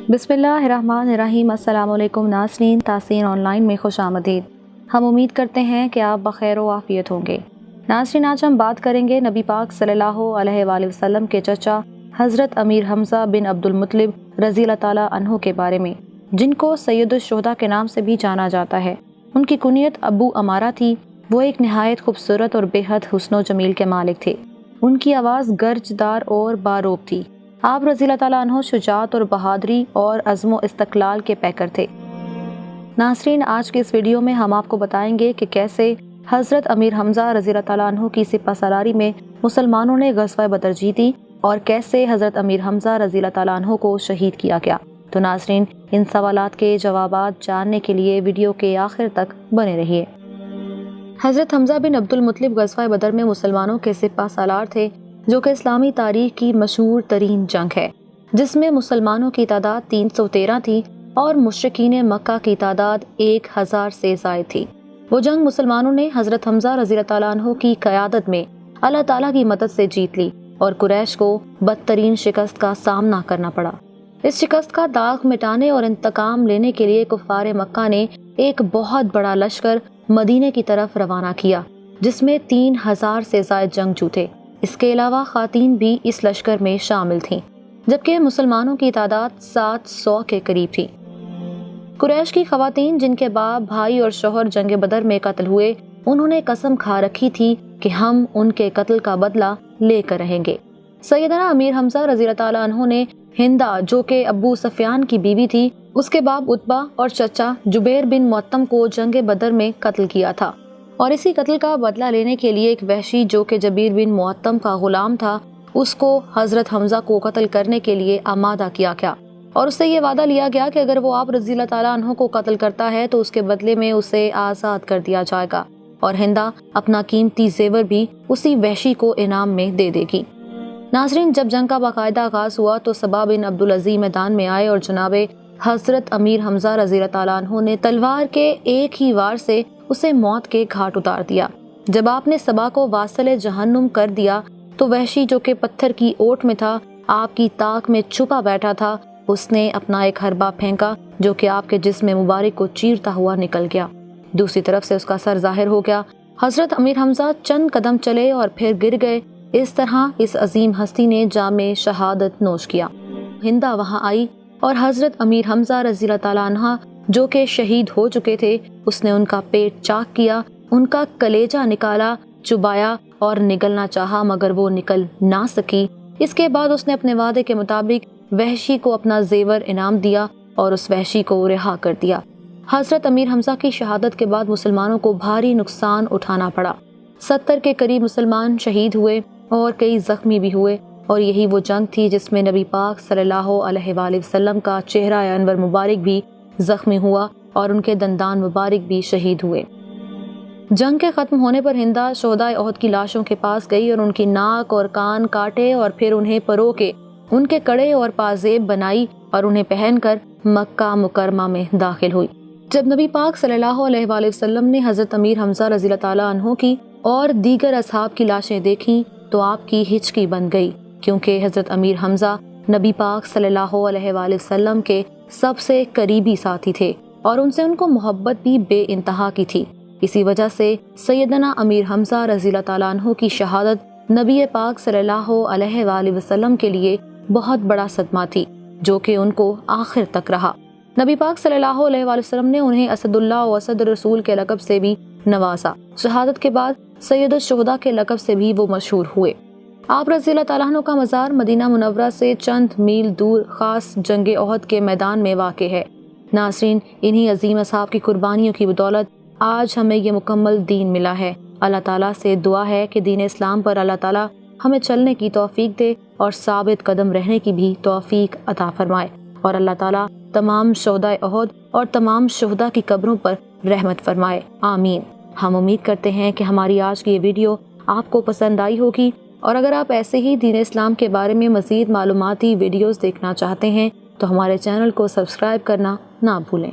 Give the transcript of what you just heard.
बिस्मिल्लाहिर्रहमानिर्रहीम। अस्सलाम वालेकुम नाज़रीन, तासीर ऑनलाइन में खुश आमदीद। हम उम्मीद करते हैं कि आप बखैर व आफियत होंगे। नाज़रीन, आज हम बात करेंगे नबी पाक सल्लल्लाहु अलैहि वसल्लम के चचा हज़रत अमीर हमज़ा बिन अब्दुल-मुत्तलिब रज़ी अल्लाह ताला अन्हु के बारे में, जिनको सैयद अश-शुहदा के नाम से भी जाना जाता है। उनकी कुनियत अबू अमारा थी। वो एक नहायत खूबसूरत और बेहद हुस्न व जमील के मालिक थे। उनकी आवाज़ गर्जदार और बारोब थी। आप रज़ी अल्लाह ताला अन्हु शुजाअत और बहादुरी और अज़्म व इस्तक़लाल के पैकर थे। नाज़रीन, आज के इस वीडियो में हम आपको बताएंगे कि कैसे हज़रत अमीर हमज़ा रज़ी अल्लाह ताला अन्हु की सिपहसालारी में मुसलमानों ने ग़ज़वा बदर जीती और कैसे हज़रत अमीर हमज़ा रज़ी अल्लाह ताला अन्हु को शहीद किया गया। तो नाज़रीन, इन सवालात के जवाबात जानने के लिए वीडियो के आखिर तक बने रहिए। हज़रत हमज़ा बिन अब्दुल-मुत्तलिब ग़ज़वा बदर में मुसलमानों के सिपहसालार थे, जो कि इस्लामी तारीख की मशहूर तरीन जंग है, जिसमें मुसलमानों की तादाद 313 थी और मुशरिकीन मक्का की तादाद 1000 से ज़ायद थी। वो जंग मुसलमानों ने हज़रत हमज़ा रज़ी अल्लाह ताला अन्हु की क़यादत में अल्लाह ताला की मदद से जीत ली और कुरैश को बदतरीन शिकस्त का सामना करना पड़ा। इस शिकस्त का दाग मिटाने और इंतकाम लेने के लिए कुफ़ार मक्का ने एक बहुत बड़ा लश्कर मदीने की तरफ रवाना किया, जिसमें 3000 से ज़ायद जंगजू थे। इसके अलावा ख़ातीन भी इस लश्कर में शामिल थीं, जबकि मुसलमानों की तादाद 700 के करीब थी। कुरैश की ख़वातीन, जिनके बाप, भाई और शौहर जंग बदर में कत्ल हुए, उन्होंने कसम खा रखी थी कि हम उनके कत्ल का बदला लेकर रहेंगे। सैयदना अमीर हमज़ा रज़ी अल्लाह ताला अन्हु ने हिंदा, जो कि अबू सुफियान की बीवी थी, उसके बाप उतबा और चचा जुबैर बिन मुअत्तम को जंग बदर में कत्ल किया था और इसी कत्ल का बदला लेने के लिए एक वहशी, जो कि जबीर बिन मुअत्तम का गुलाम था, उसको हज़रत हमज़ा को कत्ल करने के लिए आमादा किया गया और उससे ये वादा लिया गया कि अगर वो आप रज़ी अल्लाह ताला अन्हु को कत्ल करता है तो उसके बदले में उसे आज़ाद कर दिया जाएगा और हिंदा अपना कीमती जेवर भी उसी वहशी को इनाम में दे देगी। नाज़रीन, जब जंग का बाकायदा आगाज़ हुआ तो सबा बिन अब्दुल अज़ीज़ मैदान में आए और जनाबे हज़रत अमीर हमज़ा रज़ी अल्लाह ताला अन्हु ने तलवार के एक ही वार से उसे मौत के घाट उतार दिया। जब आपने सबा को वासले जहन्नुम कर दिया तो वहशी, जो कि पत्थर की ओट में था, आपकी ताक में छुपा बैठा था, उसने अपना एक हरबा फेंका, जो कि आपके जिस्म मुबारक को चीरता हुआ निकल गया। दूसरी तरफ से उसका सर ज़ाहिर हो गया। हज़रत अमीर हमज़ा चंद कदम चले और फिर गिर गए। इस तरह इस अजीम हस्ती ने जामे शहादत नोश किया। हिंदा वहाँ आई और हज़रत अमीर हमज़ा रज़ी अल्लाह ताला अन्हा, जो कि शहीद हो चुके थे, उसने उनका पेट चाक किया, उनका कलेजा निकाला, चुबाया और निगलना चाहा, मगर वो निकल ना सकी। इसके बाद उसने अपने वादे के मुताबिक वहशी को अपना जेवर इनाम दिया और उस वहशी को रिहा कर दिया। हज़रत अमीर हमज़ा की शहादत के बाद मुसलमानों को भारी नुकसान उठाना पड़ा। 70 के करीब मुसलमान शहीद हुए और कई ज़ख्मी भी हुए और यही वो जंग थी जिसमें नबी पाक सल्लल्लाहु अलैहि वसल्लम का चेहरा अनवर मुबारक भी ज़ख्मी हुआ और उनके दंदान मुबारक भी शहीद हुए। जंग के ख़त्म होने पर हिंदा शुहदाए उहद की लाशों के पास गई और उनकी नाक और कान काटे और फिर उन्हें परो के उनके कड़े और पाजेब बनाई और उन्हें पहनकर मक्का मुकरमा में दाखिल हुई। जब नबी पाक सल्लल्लाहु अलैहि वसल्लम ने हज़रत अमीर हमज़ा रज़ी अल्लाह ताला अन्हु की और दीगर असहाब की लाशें देखीं तो आपकी हिचकी बन गई, क्योंकि हज़रत अमीर हमज़ा नबी पाक सल्लल्लाहु अलैहि वसल्लम के सबसे करीबी साथी थे और उनसे उनको मोहब्बत भी बेइंतहा की थी। इसी वजह से सैयदना अमीर हमज़ा रज़ी अल्लाह ताला अन्हु की शहादत नबी पाक सल्लल्लाहु अलैहि वसल्लम के लिए बहुत बड़ा सदमा थी, जो कि उनको आखिर तक रहा। नबी पाक सल्लल्लाहु अलैहि वसल्लम ने उन्हें असदुल्लाह व असद रसूल के लक़ब से भी नवाजा। शहादत के बाद सैयद अश-शुहदा के लक़ब से भी वो मशहूर हुए। आप रज़ी अल्लाह ताला अन्हु का मज़ार मदीना मुनव्वरा से चंद मील दूर ख़ास जंग उहद के मैदान में वाक़े है। नाज़रीन, इन्हीं अजीम असहाब की कुर्बानियों की बदौलत आज हमें ये मुकम्मल दीन मिला है। अल्लाह ताला से दुआ है कि दीन इस्लाम पर अल्लाह ताला हमें चलने की तौफीक दे और साबित कदम रहने की भी तौफीक अता फरमाए और अल्लाह ताला तमाम शुहदाए उहद और तमाम शुहदा की कब्रों पर रहमत फरमाए। आमीन। हम उम्मीद करते हैं कि हमारी आज की ये वीडियो आपको पसंद आई होगी और अगर आप ऐसे ही दीन इस्लाम के बारे में मज़ीद मालूमाती वीडियोज़ देखना चाहते हैं तो हमारे चैनल को सब्सक्राइब करना ना भूलें।